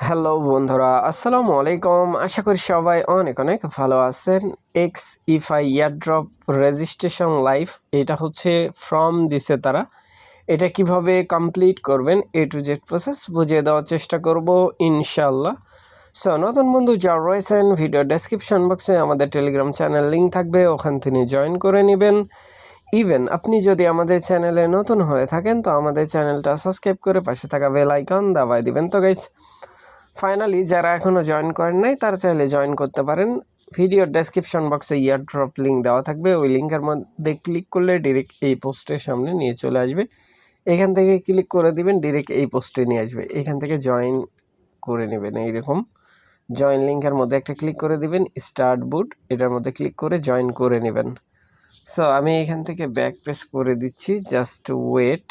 Hello বন্ধুরা, আসসালামু আলাইকুম। আশা করি সবাই অনেক অনেক ভালো আছেন। এক্স ইফাই ইয়ারড্রপ রেজিস্ট্রেশন লাইভ, এটা হচ্ছে ফর্ম দিছে তারা। এটা কিভাবে কমপ্লিট করবেন এ টু জেড প্রসেস বুঝিয়ে দেওয়ার চেষ্টা করব ইনশাল্লাহ। সো নতুন বন্ধু যারা রয়েছেন, ভিডিও ডেসক্রিপশন বক্সে আমাদের টেলিগ্রাম চ্যানেল লিঙ্ক থাকবে, ওখান থেকে জয়েন করে নেবেন। ইভেন আপনি যদি আমাদের চ্যানেলে নতুন হয়ে থাকেন তো আমাদের চ্যানেলটা সাবস্ক্রাইব করে পাশে থাকা বেল আইকন দাবায় দিবেন। তো গাইস, ফাইনালি যারা এখনও জয়েন করেন নাই তারা চাইলে জয়েন করতে পারেন। ভিডিওর ডেসক্রিপশন বক্সে ইয়ারড্রপ লিঙ্ক দেওয়া থাকবে, ওই লিঙ্কের মধ্যে ক্লিক করলে ডিরেক্ট এই পোস্টের সামনে নিয়ে চলে আসবে। এখান থেকে ক্লিক করে দিবেন, ডিরেক্ট এই পোস্টে নিয়ে আসবে। এখান থেকে জয়েন করে নেবেন। এইরকম জয়েন লিঙ্কের মধ্যে একটা ক্লিক করে দিবেন, স্টার্ট বুট, এটার মধ্যে ক্লিক করে জয়েন করে নেবেন। সো আমি এখান থেকে ব্যাক প্রেস করে দিচ্ছি, জাস্ট ওয়েট।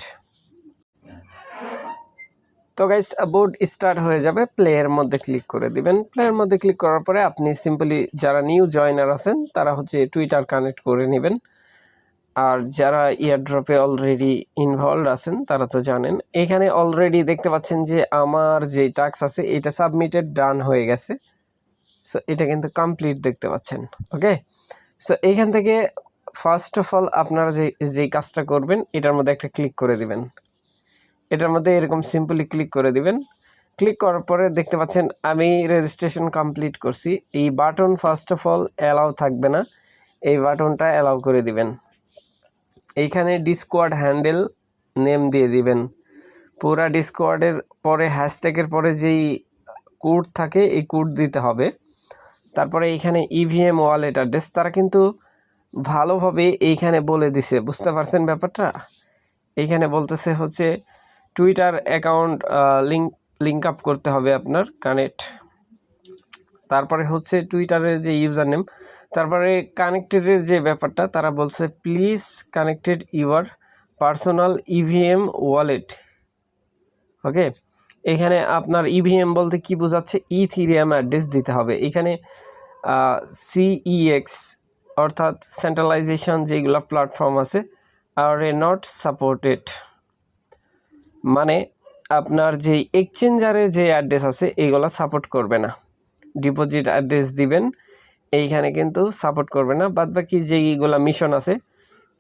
তো গাইস, বোর্ড স্টার্ট হয়ে যাবে। প্লেয়ের মধ্যে ক্লিক করে দিবেন। প্লেয়ের মধ্যে ক্লিক করার পরে আপনি সিম্পলি, যারা নিউ জয়েনার আছেন তারা হচ্ছে টুইটার কানেক্ট করে নেবেন। আর যারা ইয়ারড্রপে অলরেডি ইনভলভ আছেন তারা তো জানেন। এখানে অলরেডি দেখতে পাচ্ছেন যে আমার যে টাস্ক আছে এটা সাবমিটেড ডান হয়ে গেছে। সো এটা কিন্তু কমপ্লিট দেখতে পাচ্ছেন। ওকে, সো এইখান থেকে ফার্স্ট অফ অল আপনারা যেই কাজটা করবেন এটার মধ্যে একটা ক্লিক করে দিবেন। এটার মধ্যে এরকম সিম্পলি ক্লিক করে দিবেন। ক্লিক করার পরে দেখতে পাচ্ছেন আমি রেজিস্ট্রেশন কমপ্লিট করছি। এই button first of all allow থাকবে না, এই বাটনটা অ্যালাউ করে দিবেন। এইখানে ডিসকোয়ার্ড হ্যান্ডেল নেম দিয়ে দিবেন। পুরা ডিসকোয়ার্ডের পরে হ্যাশট্যাগের পরে যেই কোড থাকে এই কোড দিতে হবে। তারপরে এইখানে ইভিএম ওয়ালেট অ্যাড্রেস তারা কিন্তু ভালোভাবে এইখানে বলে দিছে, বুঝতে পারছেন ব্যাপারটা। এইখানে বলতেছে হচ্ছে টুইটার অ্যাকাউন্ট লিঙ্ক আপ করতে হবে আপনার, কানেক্ট। তারপরে হচ্ছে টুইটারের যে ইউজার নেম, তারপরে কানেক্টেডের যে ব্যাপারটা তারা বলছে please connected your personal EVM wallet. Okay, এখানে আপনার ইভিএম বলতে কি বোঝাচ্ছে, ইথিরিয়াম অ্যাড্রেস দিতে হবে। এখানে সিইএক্স অর্থাৎ সেন্ট্রালাইজেশন যেগুলো প্ল্যাটফর্ম আছে আর নট সাপোর্টেড, মানে আপনার যে এক্সচেঞ্জারের যে অ্যাড্রেস আছে এইগুলো সাপোর্ট করবে না। ডিপোজিট অ্যাড্রেস দিবেন, এইখানে কিন্তু সাপোর্ট করবে না। বাদবাকি যেইগুলো মিশন আছে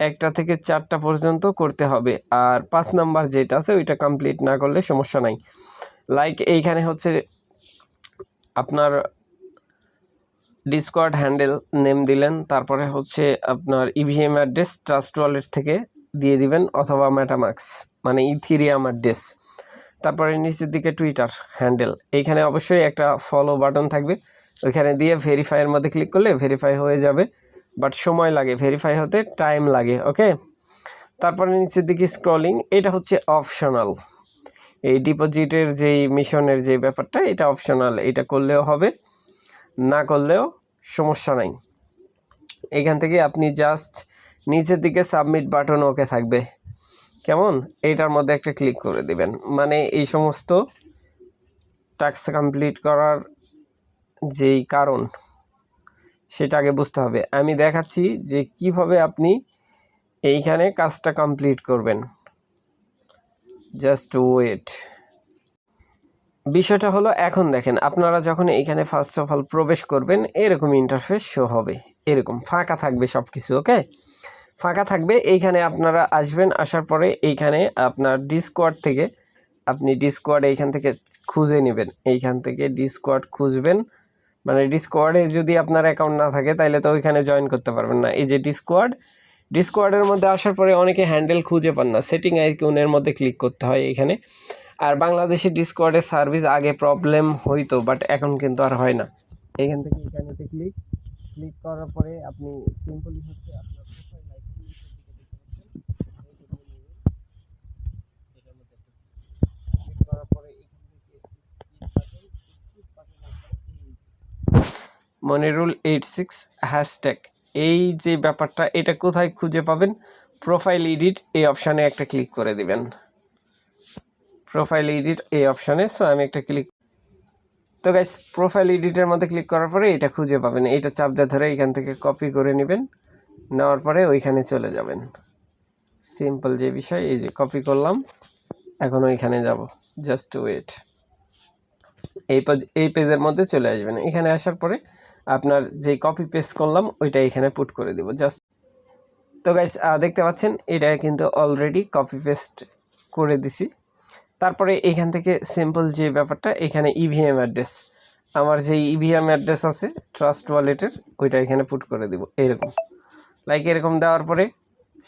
1টা থেকে 4টা পর্যন্ত করতে হবে। আর 5 নাম্বার যেটা আছে ওইটা কমপ্লিট না করলে সমস্যা নাই। লাইক এইখানে হচ্ছে আপনার ডিসকর্ড হ্যান্ডেল নেম দিলেন, তারপরে হচ্ছে আপনার ইভিএম অ্যাড্রেস ট্রাস্ট ওয়ালেট থেকে দিয়ে দিবেন অথবা মেটামাক্স মানে ইথিরিয়াম অ্যাড্রেস। তারপরে নিচের দিকে টুইটার হ্যান্ডেল, এইখানে অবশ্যই একটা ফলো বাটন থাকবে, ওইখানে দিয়ে ভেরিফাইয়ের মধ্যে ক্লিক করলে ভেরিফাই হয়ে যাবে, বাট সময় লাগে ভেরিফাই হতে, টাইম লাগে। ওকে, তারপরে নিচের দিকে স্ক্রলিং, এটা হচ্ছে অপশনাল। এই ডিপোজিটের যেই মিশনের যে ব্যাপারটা এটা অপশনাল, এটা করলেও হবে না করলেও সমস্যা নাই। এখান থেকে আপনি জাস্ট নিচের দিকে সাবমিট বাটন ওকে থাকবে, কেমন, এইটার মধ্যে একটা ক্লিক করে দিবেন। মানে এই সমস্ত টাস্ক কমপ্লিট করার যেই কারণ সেটা আগে বুঝতে হবে। আমি দেখাচ্ছি যে কিভাবে আপনি এইখানে কাজটা কমপ্লিট করবেন, জাস্ট ওয়েট। বিষয়টা হলো, এখন দেখেন আপনারা যখন এইখানে ফার্স্ট অফ অল প্রবেশ করবেন এরকম ইন্টারফেস শো হবে, এরকম ফাঁকা থাকবে সব কিছু। ওকে, ফাঁকা থাকবে। এইখানে আপনারা আসবেন, আসার পরে এইখানে আপনার ডিসকোয়ার্ড থেকে আপনি ডিসকোয়ার্ড এইখান থেকে খুঁজে নেবেন। এইখান থেকে ডিসকোয়ার্ড খুঁজবেন, মানে ডিসকোয়ার্ডে যদি আপনার অ্যাকাউন্ট না থাকে তাহলে তো ওইখানে জয়েন করতে পারবেন না। এই যে ডিসকোয়ার্ডের মধ্যে আসার পরে অনেকে হ্যান্ডেল খুঁজে পান না, সেটিং আইকনের মধ্যে ক্লিক করতে হয় এইখানে। আর বাংলাদেশের ডিসকর্ডের সার্ভিস আগে প্রবলেম হইতো, বাট এখন কিন্তু আর হয় না। এখান থেকে এখানেতে ক্লিক করার পরে আপনি সিম্পলি হচ্ছে আপনার প্রোফাইল আইকন নিচের দিকে দেখতে পাচ্ছেন, এটার মধ্যে ক্লিক করার পরে এখান থেকে স্কিপ বাটন মনিরুল 86 হ্যাশট্যাগ, এই যে ব্যাপারটা এটা কোথায় খুঁজে পাবেন, প্রোফাইল এডিট এই অপশানে একটা ক্লিক করে দিবেন। প্রোফাইল এডিট এই অপশানে, সো আমি একটা ক্লিক, তো গাইস প্রোফাইল এডিটের মধ্যে ক্লিক করার পরে এটা খুঁজে পাবেন। এটা চাপ দিয়ে ধরে এখান থেকে কপি করে নেবেন, নেওয়ার পরে ওইখানে চলে যাবেন। সিম্পল যে বিষয়, এই যে কপি করলাম, এখন ওইখানে যাব, জাস্ট ওয়েট। এই পেজের মধ্যে চলে আসবেন। এখানে আসার পরে আপনার যে কপি পেস্ট করলাম ওইটা এখানে পুট করে দিব জাস্ট। তো গাইস দেখতে পাচ্ছেন এটা কিন্তু অলরেডি কপি পেস্ট করে দিছি। তারপরে এখান থেকে সিম্পল যে ব্যাপারটা, এখানে ইভিএম অ্যাড্রেস, আমার যেই ইভিএম অ্যাড্রেস আছে ট্রাস্ট ওয়ালেটের ওইটা এখানে পুট করে দিব এরকম। লাইক এরকম দেওয়ার পরে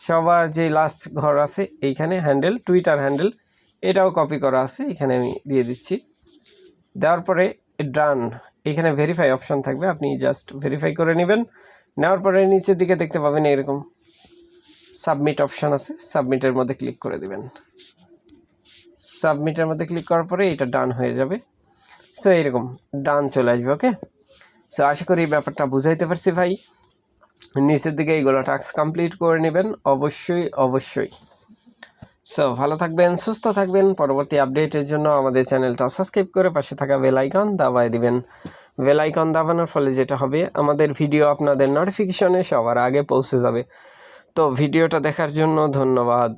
সবার যে লাস্ট ঘর আছে এইখানে হ্যান্ডেল, টুইটার হ্যান্ডেল, এটাও কপি করা আছে, এখানে আমি দিয়ে দিচ্ছি। দেওয়ার পরে ডান, এখানে ভেরিফাই অপশন থাকবে, আপনি জাস্ট ভেরিফাই করে নেবেন। নেওয়ার পরে নিচের দিকে দেখতে পাবেন এরকম সাবমিট অপশন আছে, সাবমিটের মধ্যে ক্লিক করে দিবেন। সাবমিটের মধ্যে ক্লিক করার পরে এটা ডান হয়ে যাবে। সো এরকম ডান চলে আসবে। ওকে, সো আশা করি এই ব্যাপারটা বুঝাইতে পারছি ভাই। নিচের দিকে এইগুলো টাস্ক কমপ্লিট করে নেবেন অবশ্যই। সো ভালো থাকবেন, সুস্থ থাকবেন। পরবর্তী আপডেটের জন্য আমাদের চ্যানেলটা সাবস্ক্রাইব করে পাশে থাকা বেল আইকন দাবায় দিবেন। বেল আইকন দাবানোর ফলে যেটা হবে, আমাদের ভিডিও আপনাদের নোটিফিকেশনে সবার আগে পৌঁছে যাবে। তো ভিডিওটা দেখার জন্য ধন্যবাদ।